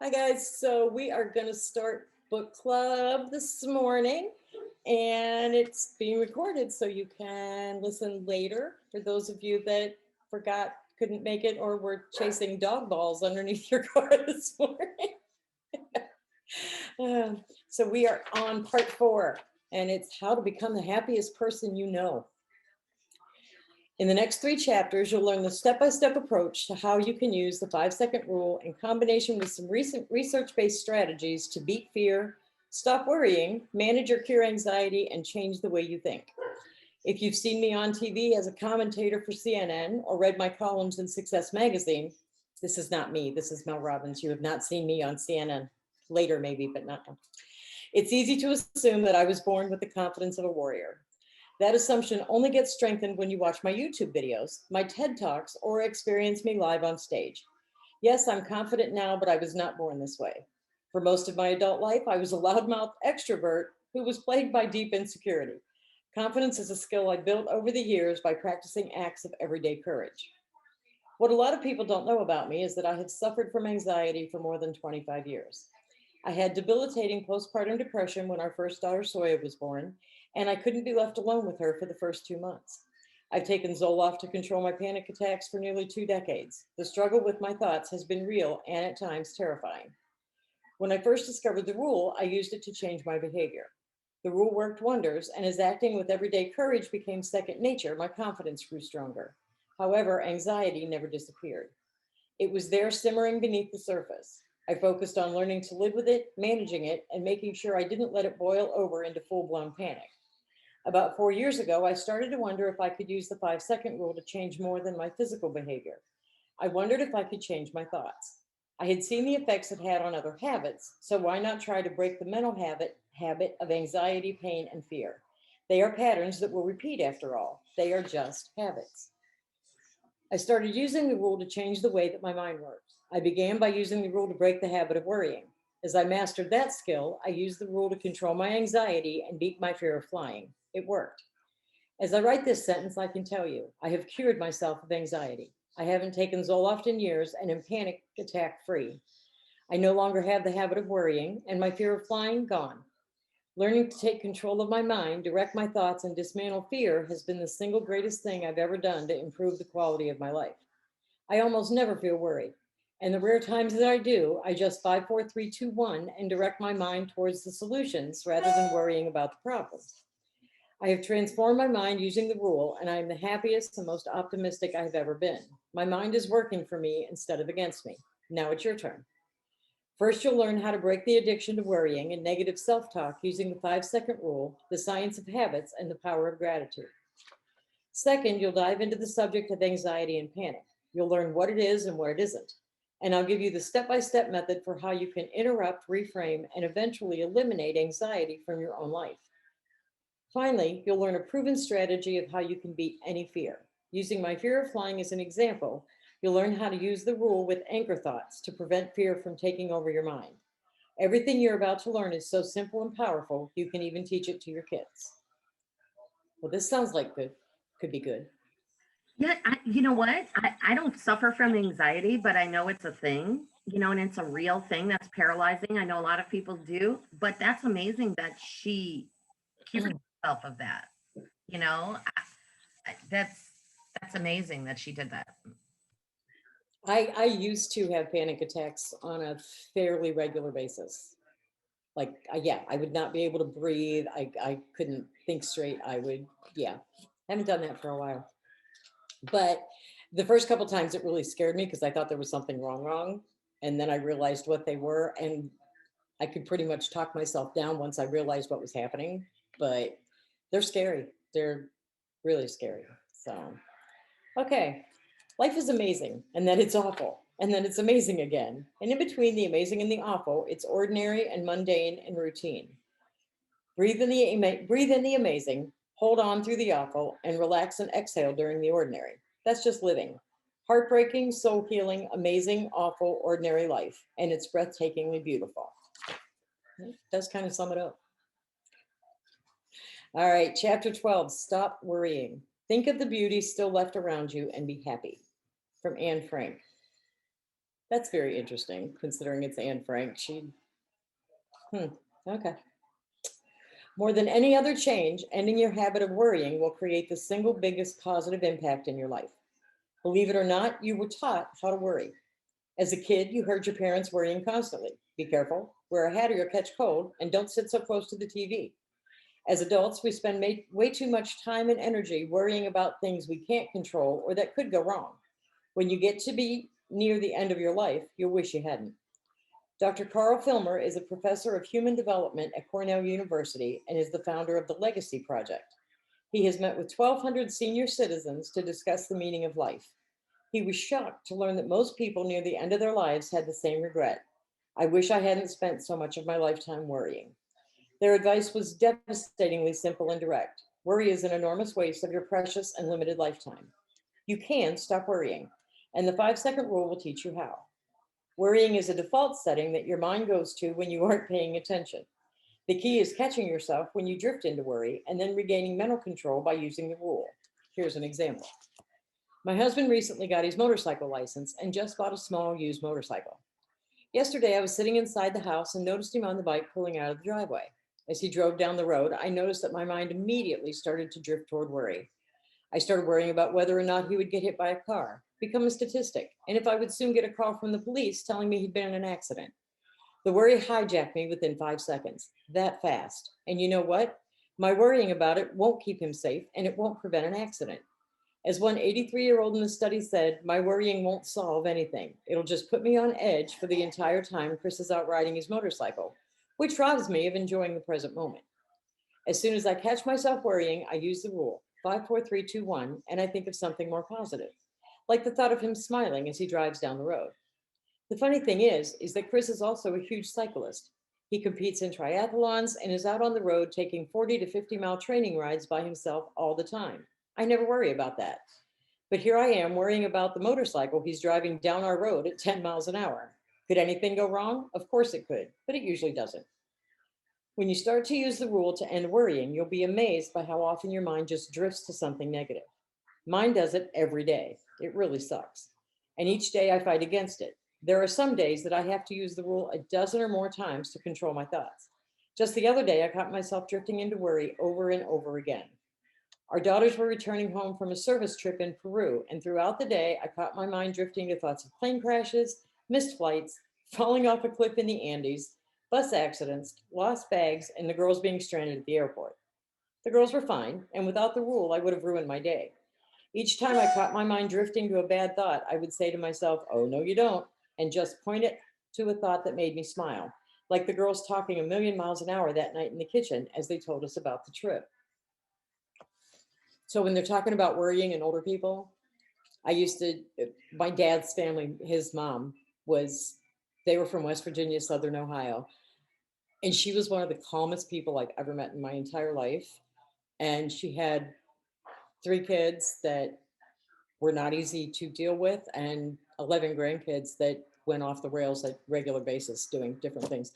Hi guys, so we are going to start book club this morning and it's being recorded so you can listen later for those of you that forgot, couldn't make it, or were chasing dog balls underneath your car this morning. So we are on part 4 and it's how to become the happiest person you know. In the next 3 chapters, you'll learn the step-by-step approach to how you can use the 5-second rule in combination with some recent research-based strategies to beat fear, stop worrying, manage or cure anxiety, and change the way you think. If you've seen me on TV as a commentator for CNN or read my columns in Success Magazine, this is not me. This is Mel Robbins. You have not seen me on CNN. Later, maybe, but not now. It's easy to assume that I was born with the confidence of a warrior. That assumption only gets strengthened when you watch my YouTube videos, my TED Talks, or experience me live on stage. Yes, I'm confident now, but I was not born this way. For most of my adult life, I was a loudmouth extrovert who was plagued by deep insecurity. Confidence is a skill I built over the years by practicing acts of everyday courage. What a lot of people don't know about me is that I have suffered from anxiety for more than 25 years. I had debilitating postpartum depression when our first daughter, Soya, was born, and I couldn't be left alone with her for the first 2 months. I've taken Zoloft to control my panic attacks for nearly 2 decades. The struggle with my thoughts has been real and at times terrifying. When I first discovered the rule, I used it to change my behavior. The rule worked wonders, and as acting with everyday courage became second nature, my confidence grew stronger. However, anxiety never disappeared. It was there simmering beneath the surface. I focused on learning to live with it, managing it, and making sure I didn't let it boil over into full-blown panic. About 4 years ago, I started to wonder if I could use the 5-second rule to change more than my physical behavior. I wondered if I could change my thoughts. I had seen the effects it had on other habits, so why not try to break the mental habit of anxiety, pain, and fear? They are patterns that will repeat after all. They are just habits. I started using the rule to change the way that my mind works. I began by using the rule to break the habit of worrying. As I mastered that skill, I used the rule to control my anxiety and beat my fear of flying. It worked. As I write this sentence, I can tell you, I have cured myself of anxiety. I haven't taken Zoloft in years and am panic attack free. I no longer have the habit of worrying, and my fear of flying gone. Learning to take control of my mind, direct my thoughts, and dismantle fear has been the single greatest thing I've ever done to improve the quality of my life. I almost never feel worried. And the rare times that I do, I just 5, 4, 3, 2, 1 and direct my mind towards the solutions rather than worrying about the problems. I have transformed my mind using the rule, and I am the happiest and most optimistic I have ever been. My mind is working for me instead of against me. Now it's your turn. First, you'll learn how to break the addiction to worrying and negative self-talk using the 5-second rule, the science of habits, and the power of gratitude. Second, you'll dive into the subject of anxiety and panic. You'll learn what it is and what it isn't. And I'll give you the step-by-step method for how you can interrupt, reframe, and eventually eliminate anxiety from your own life. Finally, you'll learn a proven strategy of how you can beat any fear. Using my fear of flying as an example, you'll learn how to use the rule with anchor thoughts to prevent fear from taking over your mind. Everything you're about to learn is so simple and powerful, you can even teach it to your kids. Well, this sounds like good, could be good. Yeah, you know what? I don't suffer from anxiety, but I know it's a thing, and it's a real thing that's paralyzing. I know a lot of people do, but that's amazing that she cured herself of that. You know, that's amazing that she did that. I used to have panic attacks on a fairly regular basis. Like, yeah, I would not be able to breathe. I couldn't think straight. Yeah, haven't done that for a while. But the first couple times it really scared me because I thought there was something wrong. And then I realized what they were. And I could pretty much talk myself down once I realized what was happening. But they're scary. They're really scary. So, okay. Life is amazing, and then it's awful, and then it's amazing again. And in between the amazing and the awful, it's ordinary and mundane and routine. Breathe in the amazing, hold on through the awful, and relax and exhale during the ordinary. That's just living. Heartbreaking, soul healing, amazing, awful, ordinary life, and it's breathtakingly beautiful. It does kind of sum it up. All right, chapter 12, stop worrying. Think of the beauty still left around you and be happy. From Anne Frank. That's very interesting, considering it's Anne Frank. Okay. More than any other change, ending your habit of worrying will create the single biggest positive impact in your life. Believe it or not, you were taught how to worry. As a kid, you heard your parents worrying constantly. Be careful, wear a hat or you'll catch cold, and don't sit so close to the TV. As adults, we spend way too much time and energy worrying about things we can't control or that could go wrong. When you get to be near the end of your life, you'll wish you hadn't. Dr. Carl Filmer is a professor of human development at Cornell University and is the founder of the Legacy Project. He has met with 1,200 senior citizens to discuss the meaning of life. He was shocked to learn that most people near the end of their lives had the same regret. I wish I hadn't spent so much of my lifetime worrying. Their advice was devastatingly simple and direct. Worry is an enormous waste of your precious and limited lifetime. You can stop worrying, and the 5-second rule will teach you how. Worrying is a default setting that your mind goes to when you aren't paying attention. The key is catching yourself when you drift into worry and then regaining mental control by using the rule. Here's an example. My husband recently got his motorcycle license and just bought a small used motorcycle. Yesterday, I was sitting inside the house and noticed him on the bike pulling out of the driveway. As he drove down the road, I noticed that my mind immediately started to drift toward worry. I started worrying about whether or not he would get hit by a car, become a statistic, and if I would soon get a call from the police telling me he'd been in an accident. The worry hijacked me within 5 seconds, that fast. And you know what? My worrying about it won't keep him safe and it won't prevent an accident. As one 83-year-old in the study said, my worrying won't solve anything. It'll just put me on edge for the entire time Chris is out riding his motorcycle, which robs me of enjoying the present moment. As soon as I catch myself worrying, I use the rule 5, 4, 3, 2, 1, and I think of something more positive, like the thought of him smiling as he drives down the road. The funny thing is that Chris is also a huge cyclist. He competes in triathlons and is out on the road taking 40 to 50-mile training rides by himself all the time. I never worry about that. But here I am worrying about the motorcycle he's driving down our road at 10 miles an hour. Could anything go wrong? Of course it could, but it usually doesn't. When you start to use the rule to end worrying, you'll be amazed by how often your mind just drifts to something negative. Mine does it every day. It really sucks. And each day I fight against it. There are some days that I have to use the rule a dozen or more times to control my thoughts. Just the other day, I caught myself drifting into worry over and over again. Our daughters were returning home from a service trip in Peru, and throughout the day, I caught my mind drifting to thoughts of plane crashes, missed flights, falling off a cliff in the Andes, bus accidents, lost bags, and the girls being stranded at the airport. The girls were fine, and without the rule, I would have ruined my day. Each time I caught my mind drifting to a bad thought, I would say to myself, oh, no, you don't, and just point it to a thought that made me smile, like the girls talking a million miles an hour that night in the kitchen as they told us about the trip. So when they're talking about worrying in older people, my dad's family, his mom they were from West Virginia, Southern Ohio. And she was one of the calmest people I've ever met in my entire life. And she had 3 kids that were not easy to deal with and 11 grandkids that went off the rails at regular basis doing different things.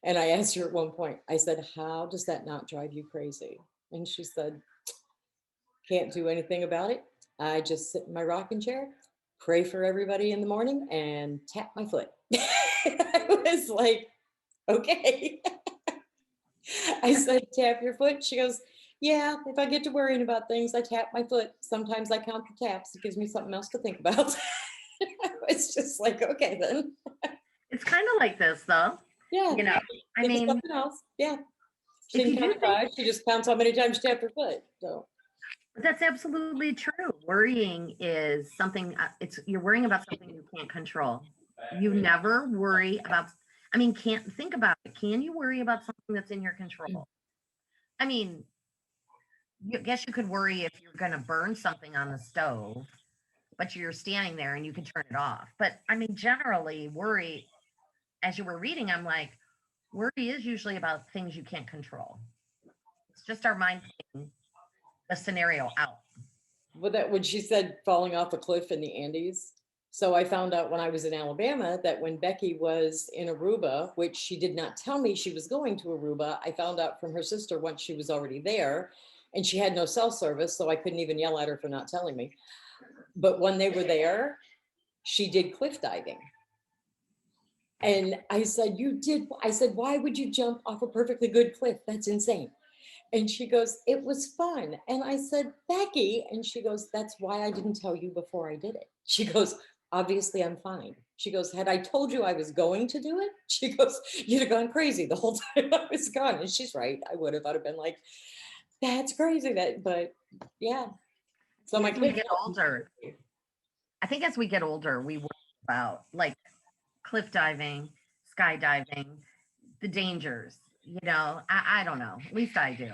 And I asked her at one point, I said, how does that not drive you crazy? And she said, can't do anything about it. I just sit in my rocking chair, pray for everybody in the morning, and tap my foot. I was like, okay. I said, tap your foot. She goes, yeah, if I get to worrying about things, I tap my foot. Sometimes I count the taps. It gives me something else to think about. It's just like, okay, then. It's kind of like this, though. Yeah. You know, I It's mean, something else. Yeah. She if you didn't do count 5. She just counts how many times she tapped her foot. So. that's absolutely true. Worrying is something, you're worrying about something you can't control. You never worry about, can't think about it. Can you worry about something that's in your control? I mean, I guess you could worry if you're going to burn something on the stove, but you're standing there and you can turn it off. But generally, worry, as you were reading, I'm like, worry is usually about things you can't control. It's just our mind playing the scenario out. Well, that when she said falling off a cliff in the Andes. So I found out when I was in Alabama that when Becky was in Aruba, which she did not tell me she was going to Aruba, I found out from her sister once she was already there, and she had no cell service, so I couldn't even yell at her for not telling me. But when they were there, she did cliff diving. And I said, you did. I said, why would you jump off a perfectly good cliff? That's insane. And she goes, it was fun. And I said, Becky. And she goes, that's why I didn't tell you before I did it. She goes, obviously I'm fine. She goes, had I told you I was going to do it? She goes, you'd have gone crazy the whole time I was gone. And she's right. I would have. I'd have been like, that's crazy. But yeah. So my As we kids. get older, I think as we get older, we worry about like cliff diving, skydiving, the dangers. You know, I don't know. At least I do.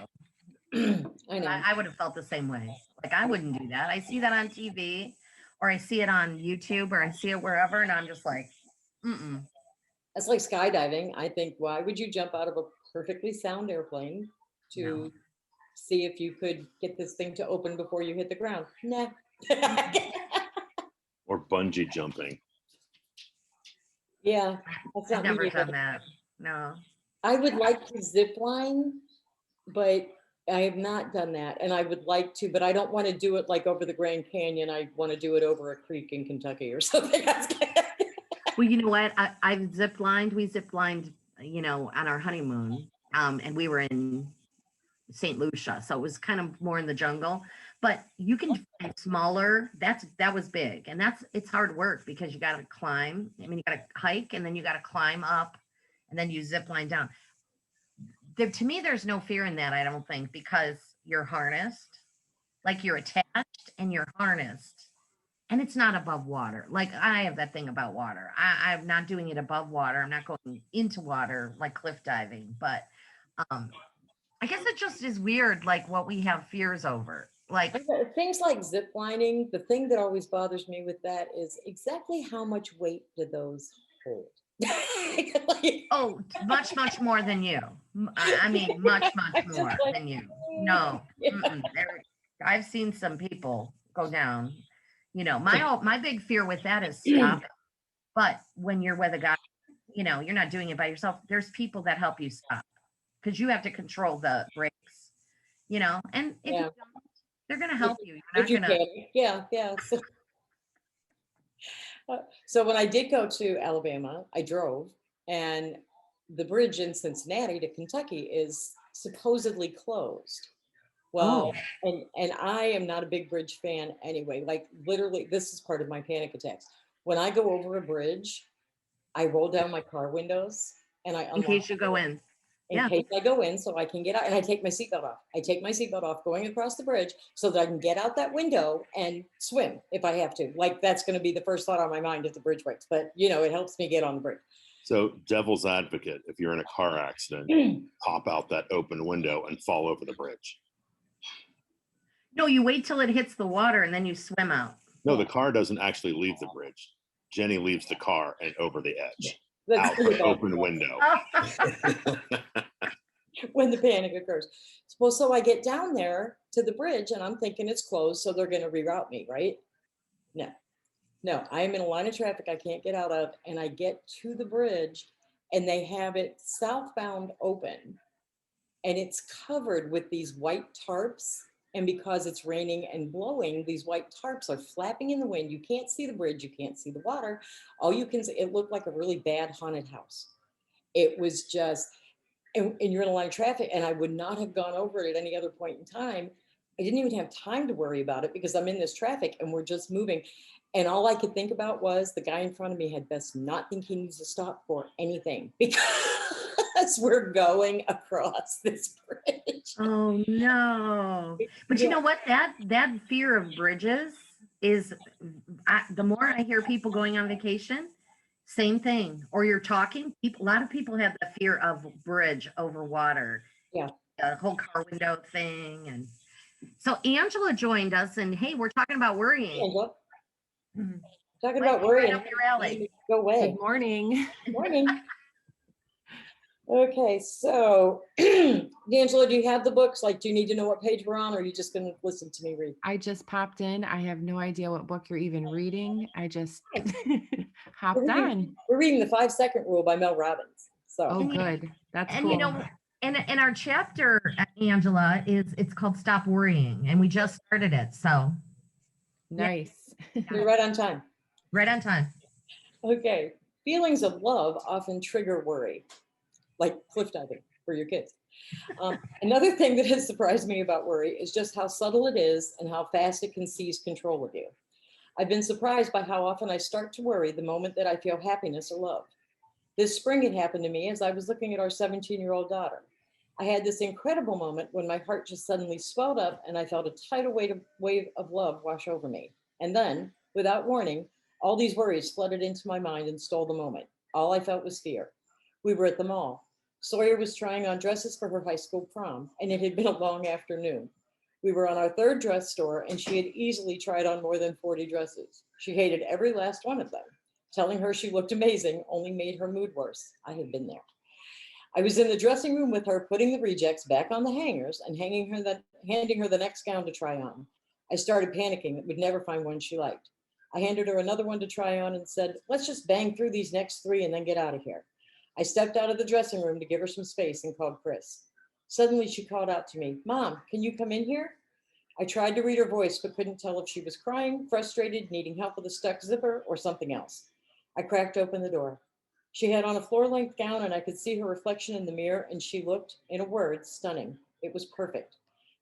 I know. I would have felt the same way. Like I wouldn't do that. I see that on TV, or I see it on YouTube, or I see it wherever, and I'm just like, mm-mm. That's like skydiving. I think, why would you jump out of a perfectly sound airplane to No. see if you could get this thing to open before you hit the ground? Nah. Or bungee jumping. Yeah, that's I've not me never either. done that. No. I would like to zip line, but I have not done that. And I would like to, but I don't want to do it like over the Grand Canyon. I want to do it over a creek in Kentucky or something. Well, you know what? I've zip lined. We zip lined, you know, on our honeymoon. And we were in St. Lucia, so it was kind of more in the jungle. But you can find smaller. That was big, and it's hard work because you got to climb. I mean, you got to hike, and then you got to climb up, and then you zip line down. To me, there's no fear in that. I don't think, because you're harnessed, like you're attached and you're harnessed, and it's not above water. Like I have that thing about water. I'm not doing it above water. I'm not going into water like cliff diving, but I guess it just is weird, like what we have fears over. Like things like zip lining, the thing that always bothers me with that is exactly how much weight do those hold? Like, oh, much more than you. I mean, much more than you. No, yeah. I've seen some people go down. You know, my big fear with that is stopping. But when you're with a guy, you know, you're not doing it by yourself. There's people that help you stop because you have to control the brakes. You know, and if you don't, they're going to help you. You're not going to. Yeah. So when I did go to Alabama, I drove, and the bridge in Cincinnati to Kentucky is supposedly closed. Well, and I am not a big bridge fan anyway. Like literally, this is part of my panic attacks. When I go over a bridge, I roll down my car windows and I unlock in case you go in. In case I go in, so I can get out, and I take my seatbelt off. I take my seatbelt off going across the bridge so that I can get out that window and swim if I have to. Like that's going to be the first thought on my mind if the bridge breaks. But you know, it helps me get on the bridge. So, devil's advocate, if you're in a car accident, pop out that open window and fall over the bridge. No, you wait till it hits the water and then you swim out. No, the car doesn't actually leave the bridge. Jenny leaves the car and over the edge. That's Out the open window. When the panic occurs. Well, so I get down there to the bridge and I'm thinking it's closed, so they're going to reroute me, right? No, I am in a line of traffic I can't get out of, and I get to the bridge and they have it southbound open, and it's covered with these white tarps. And because it's raining and blowing, these white tarps are flapping in the wind. You can't see the bridge. You can't see the water. All you can see, it looked like a really bad haunted house. It was just, and you're in a line of traffic, and I would not have gone over it at any other point in time. I didn't even have time to worry about it because I'm in this traffic and we're just moving. And all I could think about was the guy in front of me had best not think he needs to stop for anything because we're going across this bridge. Oh no. But you know what? That fear of bridges is, the more I hear people going on vacation, same thing. Or you're talking, a lot of people have the fear of bridge over water. Yeah. The whole car window thing. And so Angela joined us, and hey, we're talking about worrying. Angela, talking Right about worrying. up your alley. Go away. Good morning. Good morning. Okay, so D'Angelo, do you have the books? Like, do you need to know what page we're on, or are you just going to listen to me read? I just popped in. I have no idea what book you're even reading. I just hopped on. We're reading The 5-Second Rule by Mel Robbins. So, Oh, good. That's And cool. you know, and our chapter, Angela, it's called Stop Worrying, and we just started it. So Nice. you're right on time. right on time. Okay, Feelings of love often trigger worry, like cliff diving for your kids. Another thing that has surprised me about worry is just how subtle it is and how fast it can seize control of you. I've been surprised by how often I start to worry the moment that I feel happiness or love. This spring, it happened to me as I was looking at our 17-year-old daughter. I had this incredible moment when my heart just suddenly swelled up and I felt a tidal wave of love wash over me. And then, without warning, all these worries flooded into my mind and stole the moment. All I felt was fear. We were at the mall. Sawyer was trying on dresses for her high school prom, and it had been a long afternoon. We were on our third dress store, and she had easily tried on more than 40 dresses. She hated every last one of them. Telling her she looked amazing only made her mood worse. I had been there. I was in the dressing room with her, putting the rejects back on the hangers and handing her the next gown to try on. I started panicking that we'd never find one she liked. I handed her another one to try on and said, let's just bang through these next 3 and then get out of here. I stepped out of the dressing room to give her some space and called Chris. Suddenly she called out to me, Mom, can you come in here? I tried to read her voice, but couldn't tell if she was crying, frustrated, needing help with a stuck zipper, or something else. I cracked open the door. She had on a floor-length gown and I could see her reflection in the mirror, and she looked, in a word, stunning. It was perfect.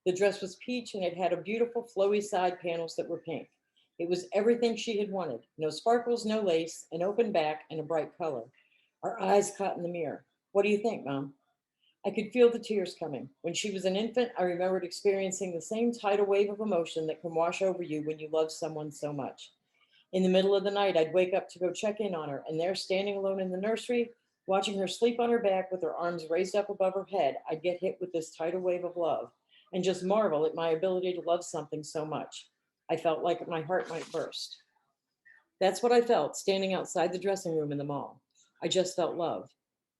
The dress was peach and it had a beautiful flowy side panels that were pink. It was everything she had wanted. No sparkles, no lace, an open back, and a bright color. Our eyes caught in the mirror. What do you think, Mom? I could feel the tears coming. When she was an infant, I remembered experiencing the same tidal wave of emotion that can wash over you when you love someone so much. In the middle of the night, I'd wake up to go check in on her, and there, standing alone in the nursery, watching her sleep on her back with her arms raised up above her head, I'd get hit with this tidal wave of love and just marvel at my ability to love something so much. I felt like my heart might burst. That's what I felt standing outside the dressing room in the mall. I just felt love.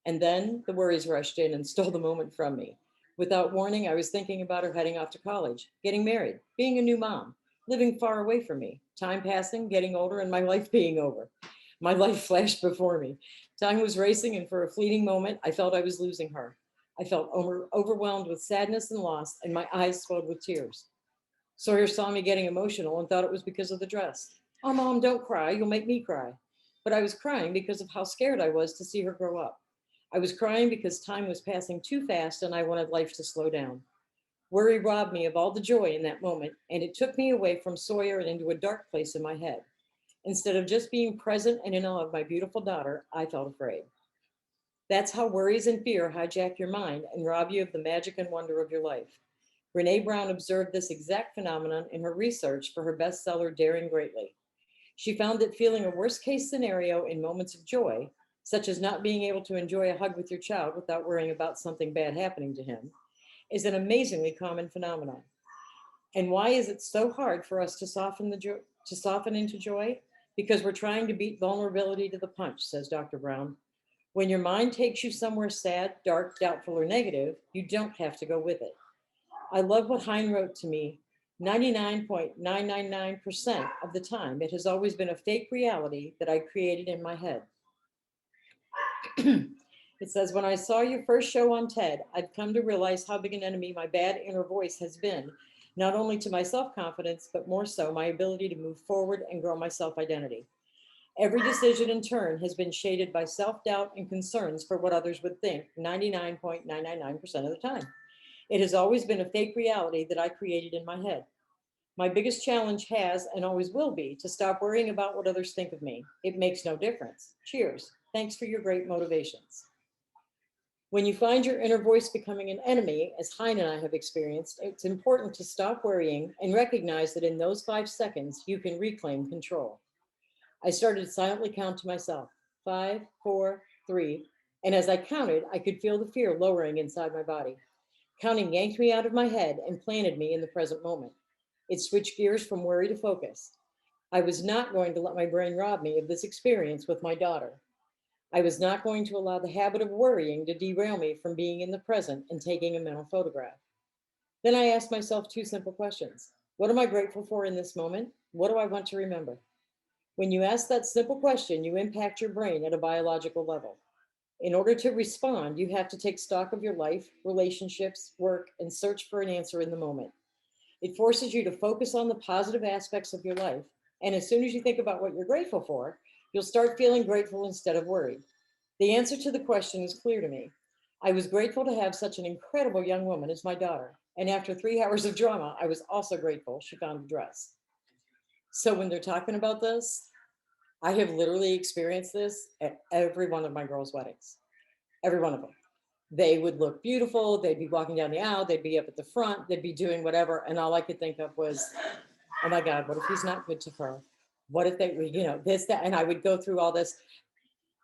And then the worries rushed in and stole the moment from me. Without warning, I was thinking about her heading off to college, getting married, being a new mom, living far away from me, time passing, getting older, and my life being over. My life flashed before me. Time was racing, and for a fleeting moment, I felt I was losing her. I felt overwhelmed with sadness and loss, and my eyes swelled with tears. Sawyer saw me getting emotional and thought it was because of the dress. Oh, Mom, don't cry. You'll make me cry. But I was crying because of how scared I was to see her grow up. I was crying because time was passing too fast and I wanted life to slow down. Worry robbed me of all the joy in that moment, and it took me away from Sawyer and into a dark place in my head. Instead of just being present and in awe of my beautiful daughter, I felt afraid. That's how worries and fear hijack your mind and rob you of the magic and wonder of your life. Brene Brown observed this exact phenomenon in her research for her bestseller, Daring Greatly. She found that feeling a worst case scenario in moments of joy, such as not being able to enjoy a hug with your child without worrying about something bad happening to him, is an amazingly common phenomenon. And why is it so hard for us to soften into joy? Because we're trying to beat vulnerability to the punch, says Dr. Brown. When your mind takes you somewhere sad, dark, doubtful, or negative, you don't have to go with it. I love what Hein wrote to me. 99.999% of the time, it has always been a fake reality that I created in my head. It says, when I saw your first show on TED, I've come to realize how big an enemy my bad inner voice has been, not only to my self-confidence, but more so my ability to move forward and grow my self-identity. Every decision in turn has been shaded by self-doubt and concerns for what others would think 99.999% of the time. It has always been a fake reality that I created in my head. My biggest challenge has and always will be to stop worrying about what others think of me. It makes no difference. Cheers. Thanks for your great motivations. When you find your inner voice becoming an enemy, as Hein and I have experienced, it's important to stop worrying and recognize that in those 5 seconds, you can reclaim control. I started to silently count to myself, 5, 4, 3, and as I counted, I could feel the fear lowering inside my body. Counting yanked me out of my head and planted me in the present moment. It switched gears from worry to focus. I was not going to let my brain rob me of this experience with my daughter. I was not going to allow the habit of worrying to derail me from being in the present and taking a mental photograph. Then I asked myself 2 simple questions. What am I grateful for in this moment? What do I want to remember? When you ask that simple question, you impact your brain at a biological level. In order to respond, you have to take stock of your life, relationships, work, and search for an answer in the moment. It forces you to focus on the positive aspects of your life. And as soon as you think about what you're grateful for, You'll start feeling grateful instead of worried. The answer to the question is clear to me. I was grateful to have such an incredible young woman as my daughter. And after 3 hours of drama, I was also grateful she found a dress. So when they're talking about this, I have literally experienced this at every one of my girls' weddings, every one of them. They would look beautiful. They'd be walking down the aisle. They'd be up at the front. They'd be doing whatever. And all I could think of was, oh my God, what if he's not good to her? What if they, this, that, and I would go through all this.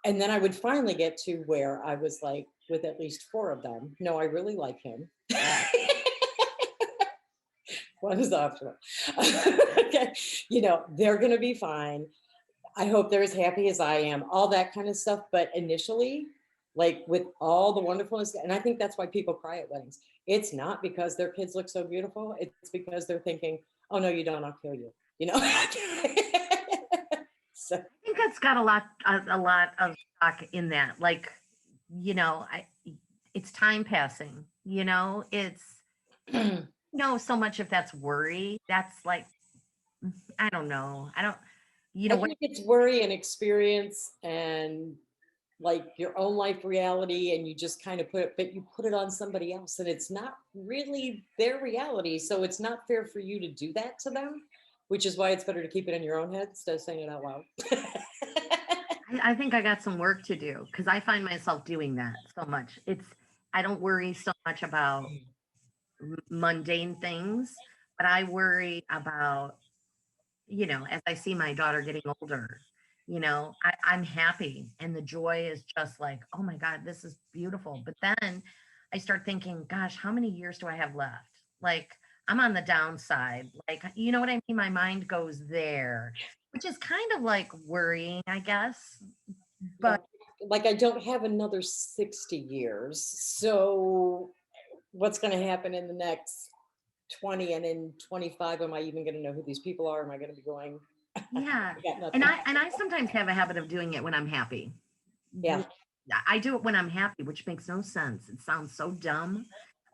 And then I would finally get to where I was like, with at least 4 of them, no, I really like him. One is optional. Okay, they're going to be fine. I hope they're as happy as I am, all that kind of stuff. But initially, like with all the wonderfulness, and I think that's why people cry at weddings. It's not because their kids look so beautiful. It's because they're thinking, oh, no, you don't, I'll kill you, So, I think that's got a lot of talk in that. Like, it's time passing, it's so much if that's worry, that's like, I don't know. I don't, I think it's worry and experience and like your own life reality, and you just kind of put it on somebody else, and it's not really their reality. So it's not fair for you to do that to them, which is why it's better to keep it in your own head instead of saying it out loud. I think I got some work to do because I find myself doing that so much. I don't worry so much about mundane things, but I worry about, as I see my daughter getting older, I'm happy and the joy is just like, oh my God, this is beautiful. But then I start thinking, gosh, how many years do I have left? Like, I'm on the downside. Like, you know what I mean? My mind goes there, which is kind of like worrying, I guess. But like I don't have another 60 years. So what's going to happen in the next 20 and in 25? Am I even going to know who these people are? Am I going to be going? yeah. I got And nothing. I sometimes have a habit of doing it when I'm happy. Yeah. I do it when I'm happy, which makes no sense. It sounds so dumb,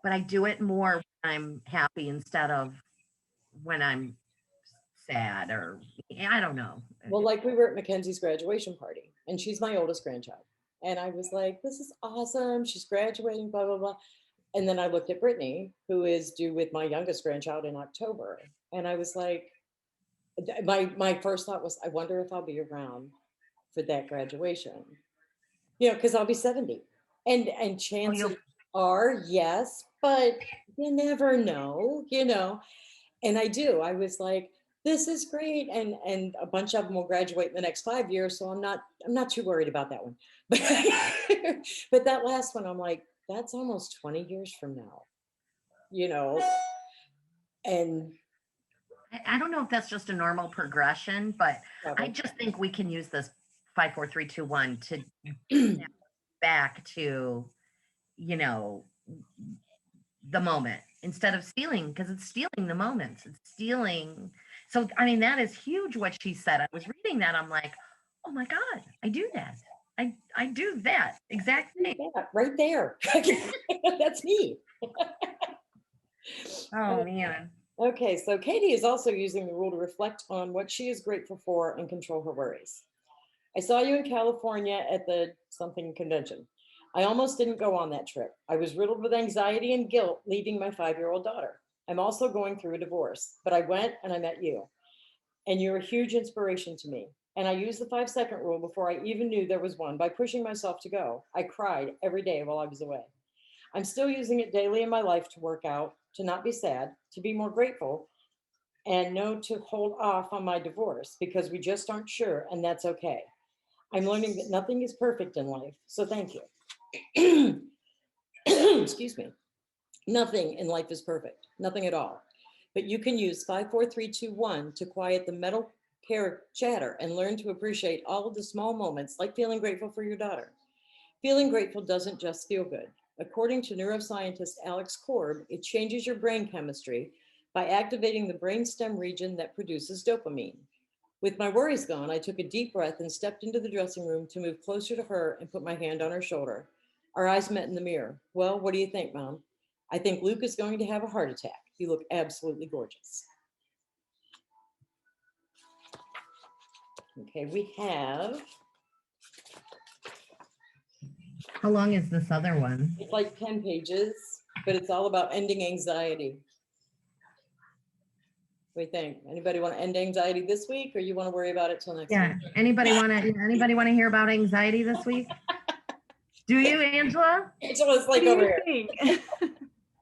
but I do it more when I'm happy instead of when I'm sad or I don't know. Well, like we were at Mackenzie's graduation party, and she's my oldest grandchild. And I was like, this is awesome. She's graduating, blah, blah, blah. And then I looked at Brittany, who is due with my youngest grandchild in October. And I was like, my first thought was, I wonder if I'll be around for that graduation. Because I'll be 70. And chances are, yes, but you never know, And I do. I was like, this is great. And a bunch of them will graduate in the next 5 years. So I'm not too worried about that one. But that last one, I'm like, that's almost 20 years from now, and I don't know if that's just a normal progression, but probably. I just think we can use this 5, 4, 3, 2, 1 to back to, the moment instead of stealing, because it's stealing the moments. It's stealing. So, I mean, that is huge what she said. I was reading that. I'm like, oh my God, I do that. I do that exact thing. Yeah, right there. That's me. Oh man. Okay, so Katie is also using the rule to reflect on what she is grateful for and control her worries. I saw you in California at the something convention. I almost didn't go on that trip. I was riddled with anxiety and guilt leaving my 5-year-old daughter. I'm also going through a divorce, but I went and I met you. And you're a huge inspiration to me. And I used the 5-second rule before I even knew there was one by pushing myself to go. I cried every day while I was away. I'm still using it daily in my life to work out, to not be sad, to be more grateful, and know to hold off on my divorce because we just aren't sure, and that's okay. I'm learning that nothing is perfect in life, so thank you. Excuse me. Nothing in life is perfect, nothing at all. But you can use 5, 4, 3, 2, 1 to quiet the mental chatter and learn to appreciate all of the small moments, like feeling grateful for your daughter. Feeling grateful doesn't just feel good. According to neuroscientist Alex Korb, it changes your brain chemistry by activating the brainstem region that produces dopamine. With my worries gone, I took a deep breath and stepped into the dressing room to move closer to her and put my hand on her shoulder. Our eyes met in the mirror. Well, what do you think, Mom? I think Luke is going to have a heart attack. You look absolutely gorgeous. Okay, we have, How long is this other one? it's like 10 pages, but it's all about ending anxiety. What do you think? Anybody want to end anxiety this week, or you want to worry about it till next Yeah. week? Anybody want to hear about anxiety this week? Do you, Angela? Angela's What like do over you here. think?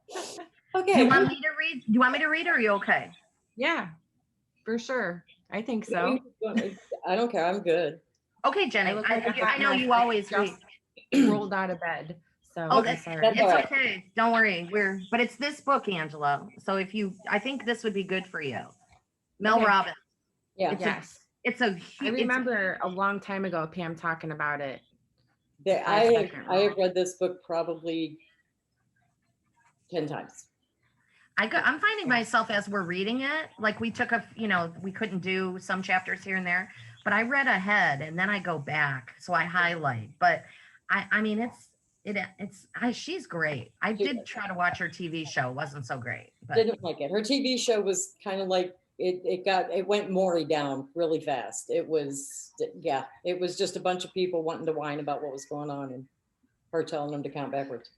Do Okay. you want me to read? Do you want me to read, or are you okay? Yeah, for sure. I think I mean, so. I don't care. I'm good. Okay, Jenny. look like a I hot know mess. you I always read. just rolled out of bed. So Oh, I'm that's sorry. That's all It's right. okay. Don't worry. But it's this book, Angela. So I think this would be good for you. Mel Okay. Robbins. Yeah. Yes. It's a. I remember a long time ago, Pam talking about it. I have 5-second I have rule. read this book probably 10 times. I'm finding myself as we're reading it, like we took we couldn't do some chapters here and there, but I read ahead and then I go back, so I highlight. But I mean, she's great. I She did is. try to watch her TV show, it wasn't so great, but Didn't like it. Her TV show was kind of like it went Maury down really fast. It was just a bunch of people wanting to whine about what was going on and her telling them to count backwards.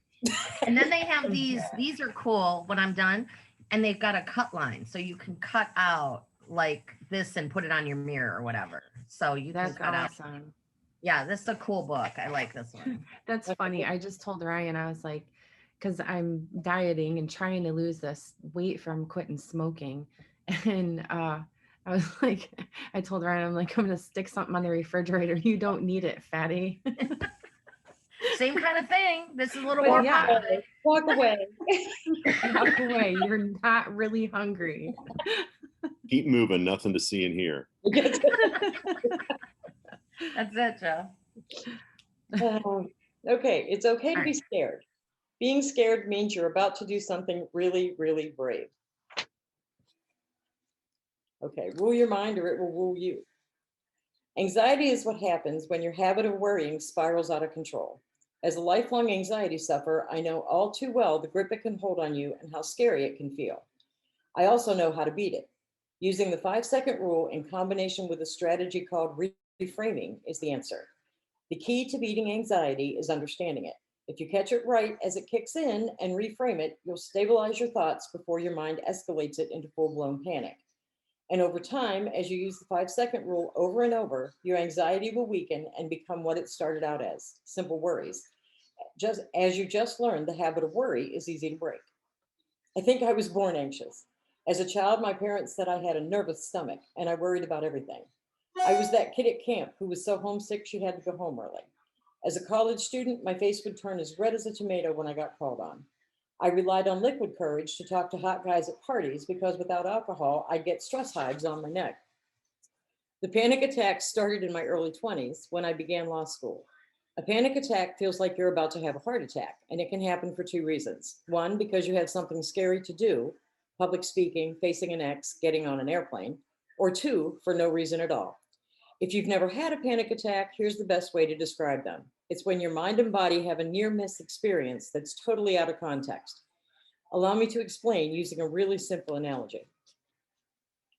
and then they have these are cool when I'm done, and they've got a cut line, so you can cut out like this and put it on your mirror or whatever. So you That's can cut out. awesome. Yeah, this is a cool book. I like this one. That's Okay. funny. I just told Ryan, I was like, because I'm dieting and trying to lose this weight from quitting smoking. And I was like, I told Ryan, I'm like, I'm going to stick something on the refrigerator. You don't need it, fatty. Same kind of thing. This is a little But more yeah. positive. Walk away. Walk away. You're not really hungry. Keep moving. Nothing to see and hear. That's it, Joe. Okay, it's okay to be scared. Being scared means you're about to do something really, really brave. Okay, rule your mind or it will rule you. Anxiety is what happens when your habit of worrying spirals out of control. As a lifelong anxiety sufferer, I know all too well the grip it can hold on you and how scary it can feel. I also know how to beat it. Using the 5-second rule in combination with a strategy called reframing is the answer. The key to beating anxiety is understanding it. If you catch it right as it kicks in and reframe it, you'll stabilize your thoughts before your mind escalates it into full-blown panic. And over time, as you use the 5-second rule over and over, your anxiety will weaken and become what it started out as, simple worries. Just as you just learned, the habit of worry is easy to break. I think I was born anxious. As a child, my parents said I had a nervous stomach and I worried about everything. I was that kid at camp who was so homesick she had to go home early. As a college student, my face would turn as red as a tomato when I got called on. I relied on liquid courage to talk to hot guys at parties because without alcohol, I'd get stress hives on my neck. The panic attacks started in my early 20s when I began law school. A panic attack feels like you're about to have a heart attack, and it can happen for 2 reasons. One, because you have something scary to do, public speaking, facing an ex, getting on an airplane, or 2, for no reason at all. If you've never had a panic attack, here's the best way to describe them. It's when your mind and body have a near-miss experience that's totally out of context. Allow me to explain using a really simple analogy.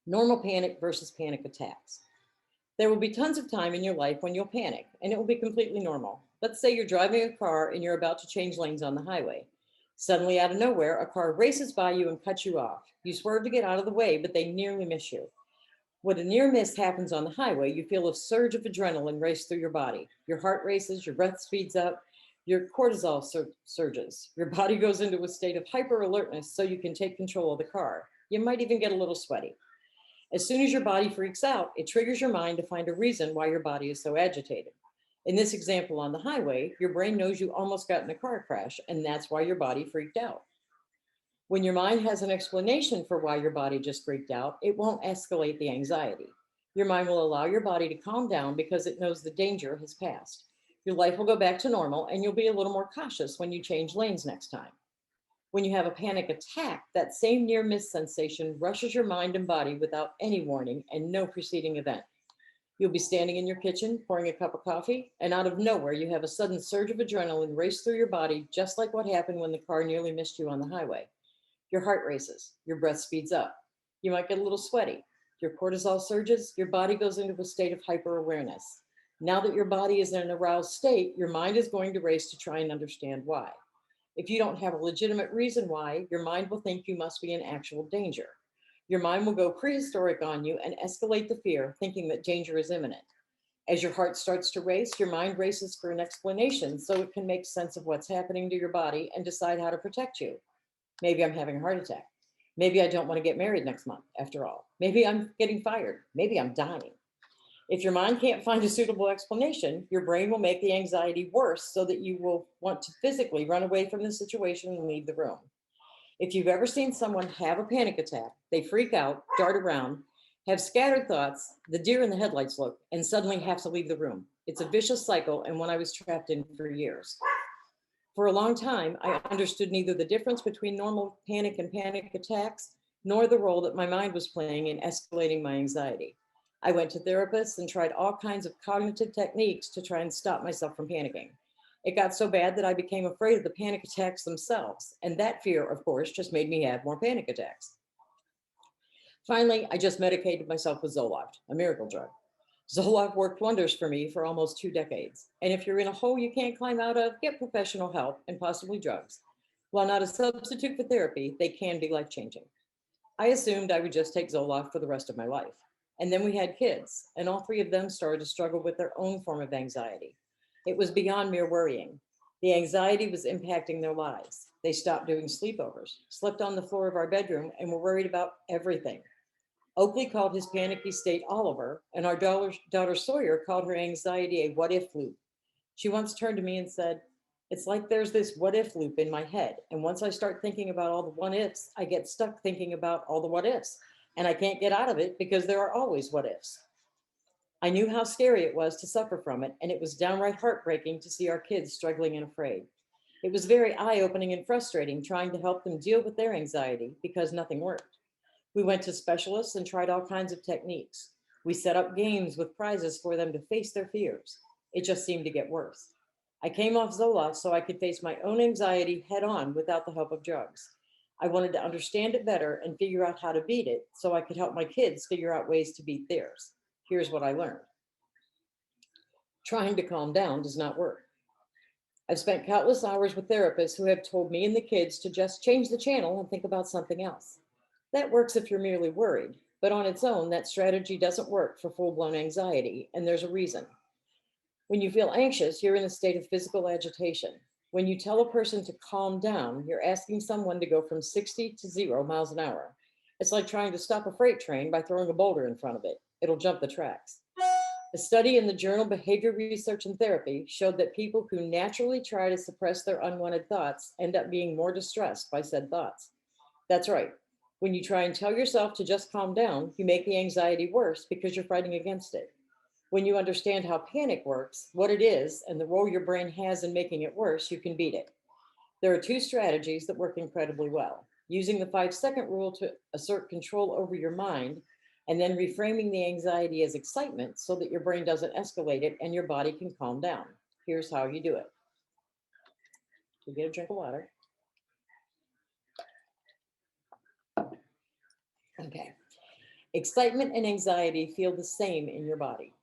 Normal panic versus panic attacks. There will be tons of time in your life when you'll panic, and it will be completely normal. Let's say you're driving a car and you're about to change lanes on the highway. Suddenly, out of nowhere, a car races by you and cuts you off. You swerve to get out of the way, but they nearly miss you. When a near miss happens on the highway, you feel a surge of adrenaline race through your body. Your heart races, your breath speeds up, your cortisol surges. Your body goes into a state of hyper alertness so you can take control of the car. You might even get a little sweaty. As soon as your body freaks out, it triggers your mind to find a reason why your body is so agitated. In this example on the highway, your brain knows you almost got in a car crash, and that's why your body freaked out. When your mind has an explanation for why your body just freaked out, it won't escalate the anxiety. Your mind will allow your body to calm down because it knows the danger has passed. Your life will go back to normal and you'll be a little more cautious when you change lanes next time. When you have a panic attack, that same near miss sensation rushes your mind and body without any warning and no preceding event. You'll be standing in your kitchen, pouring a cup of coffee, and out of nowhere, you have a sudden surge of adrenaline race through your body, just like what happened when the car nearly missed you on the highway. Your heart races, your breath speeds up. You might get a little sweaty. Your cortisol surges, your body goes into a state of hyper awareness. Now that your body is in an aroused state, your mind is going to race to try and understand why. If you don't have a legitimate reason why, your mind will think you must be in actual danger. Your mind will go prehistoric on you and escalate the fear, thinking that danger is imminent. As your heart starts to race, your mind races for an explanation so it can make sense of what's happening to your body and decide how to protect you. Maybe I'm having a heart attack. Maybe I don't want to get married next month, after all. Maybe I'm getting fired. Maybe I'm dying. If your mind can't find a suitable explanation, your brain will make the anxiety worse so that you will want to physically run away from the situation and leave the room. If you've ever seen someone have a panic attack, they freak out, dart around, have scattered thoughts, the deer in the headlights look, and suddenly have to leave the room. It's a vicious cycle and one I was trapped in for years. For a long time, I understood neither the difference between normal panic and panic attacks, nor the role that my mind was playing in escalating my anxiety. I went to therapists and tried all kinds of cognitive techniques to try and stop myself from panicking. It got so bad that I became afraid of the panic attacks themselves. And that fear, of course, just made me have more panic attacks. Finally, I just medicated myself with Zoloft, a miracle drug. Zoloft worked wonders for me for almost 2 decades. And if you're in a hole you can't climb out of, get professional help and possibly drugs. While not a substitute for therapy, they can be life-changing. I assumed I would just take Zoloft for the rest of my life. And then we had kids, and all 3 of them started to struggle with their own form of anxiety. It was beyond mere worrying. The anxiety was impacting their lives. They stopped doing sleepovers, slept on the floor of our bedroom, and were worried about everything. Oakley called his panicky state Oliver, and our daughter Sawyer called her anxiety a what if loop. She once turned to me and said, "It's like there's this what if loop in my head. And once I start thinking about all the what ifs, I get stuck thinking about all the what ifs. And I can't get out of it because there are always what ifs." I knew how scary it was to suffer from it, and it was downright heartbreaking to see our kids struggling and afraid. It was very eye-opening and frustrating trying to help them deal with their anxiety because nothing worked. We went to specialists and tried all kinds of techniques. We set up games with prizes for them to face their fears. It just seemed to get worse. I came off Zoloft so I could face my own anxiety head on without the help of drugs. I wanted to understand it better and figure out how to beat it so I could help my kids figure out ways to beat theirs. Here's what I learned. Trying to calm down does not work. I've spent countless hours with therapists who have told me and the kids to just change the channel and think about something else. That works if you're merely worried, but on its own, that strategy doesn't work for full-blown anxiety, and there's a reason. When you feel anxious, you're in a state of physical agitation. When you tell a person to calm down, you're asking someone to go from 60 to 0 miles an hour. It's like trying to stop a freight train by throwing a boulder in front of it. It'll jump the tracks. A study in the journal Behavior Research and Therapy showed that people who naturally try to suppress their unwanted thoughts end up being more distressed by said thoughts. That's right. When you try and tell yourself to just calm down, you make the anxiety worse because you're fighting against it. When you understand how panic works, what it is, and the role your brain has in making it worse, you can beat it. There are 2 strategies that work incredibly well. Using the 5-second rule to assert control over your mind, and then reframing the anxiety as excitement so that your brain doesn't escalate it and your body can calm down. Here's how you do it. You get a drink of water. Okay. Excitement and anxiety feel the same in your body.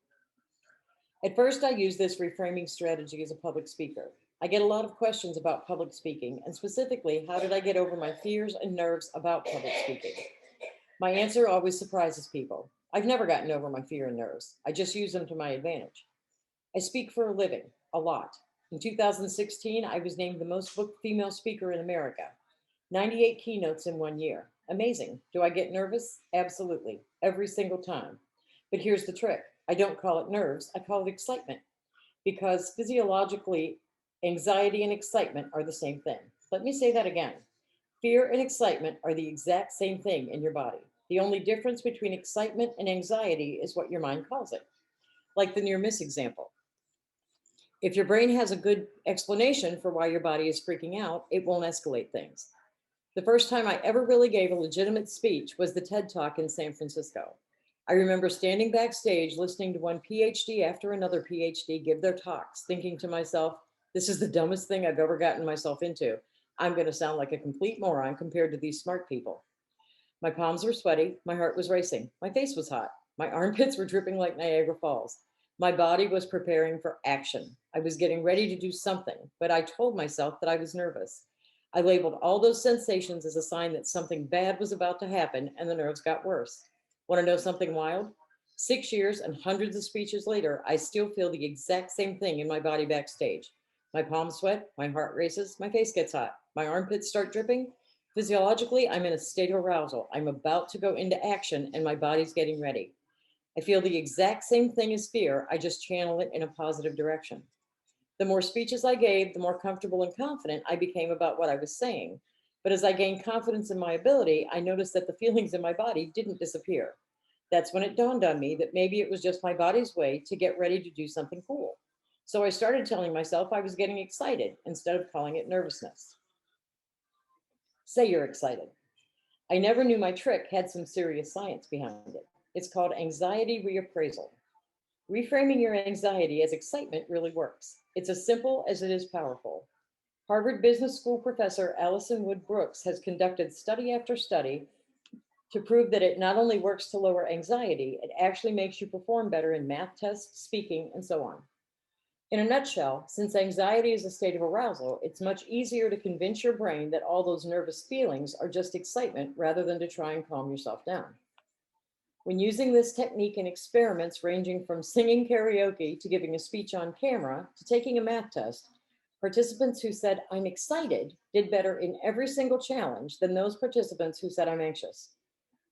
At first, I used this reframing strategy as a public speaker. I get a lot of questions about public speaking, and specifically, how did I get over my fears and nerves about public speaking? My answer always surprises people. I've never gotten over my fear and nerves. I just use them to my advantage. I speak for a living, a lot. In 2016, I was named the most booked female speaker in America. 98 keynotes in 1 year. Amazing. Do I get nervous? Absolutely. Every single time. But here's the trick. I don't call it nerves. I call it excitement. Because physiologically, anxiety and excitement are the same thing. Let me say that again. Fear and excitement are the exact same thing in your body. The only difference between excitement and anxiety is what your mind calls it. Like the near miss example. If your brain has a good explanation for why your body is freaking out, it won't escalate things. The first time I ever really gave a legitimate speech was the TED Talk in San Francisco. I remember standing backstage listening to one PhD after another PhD give their talks, thinking to myself, this is the dumbest thing I've ever gotten myself into. I'm going to sound like a complete moron compared to these smart people. My palms were sweaty. My heart was racing. My face was hot. My armpits were dripping like Niagara Falls. My body was preparing for action. I was getting ready to do something, but I told myself that I was nervous. I labeled all those sensations as a sign that something bad was about to happen, and the nerves got worse. Want to know something wild? 6 years and hundreds of speeches later, I still feel the exact same thing in my body backstage. My palms sweat, my heart races, my face gets hot, my armpits start dripping. Physiologically, I'm in a state of arousal. I'm about to go into action, and my body's getting ready. I feel the exact same thing as fear. I just channel it in a positive direction. The more speeches I gave, the more comfortable and confident I became about what I was saying. But as I gained confidence in my ability, I noticed that the feelings in my body didn't disappear. That's when it dawned on me that maybe it was just my body's way to get ready to do something cool. So I started telling myself I was getting excited instead of calling it nervousness. Say you're excited. I never knew my trick had some serious science behind it. It's called anxiety reappraisal. Reframing your anxiety as excitement really works. It's as simple as it is powerful. Harvard Business School professor Alison Wood Brooks has conducted study after study to prove that it not only works to lower anxiety, it actually makes you perform better in math tests, speaking, and so on. In a nutshell, since anxiety is a state of arousal, it's much easier to convince your brain that all those nervous feelings are just excitement rather than to try and calm yourself down. When using this technique in experiments ranging from singing karaoke to giving a speech on camera to taking a math test, participants who said, "I'm excited," did better in every single challenge than those participants who said, "I'm anxious."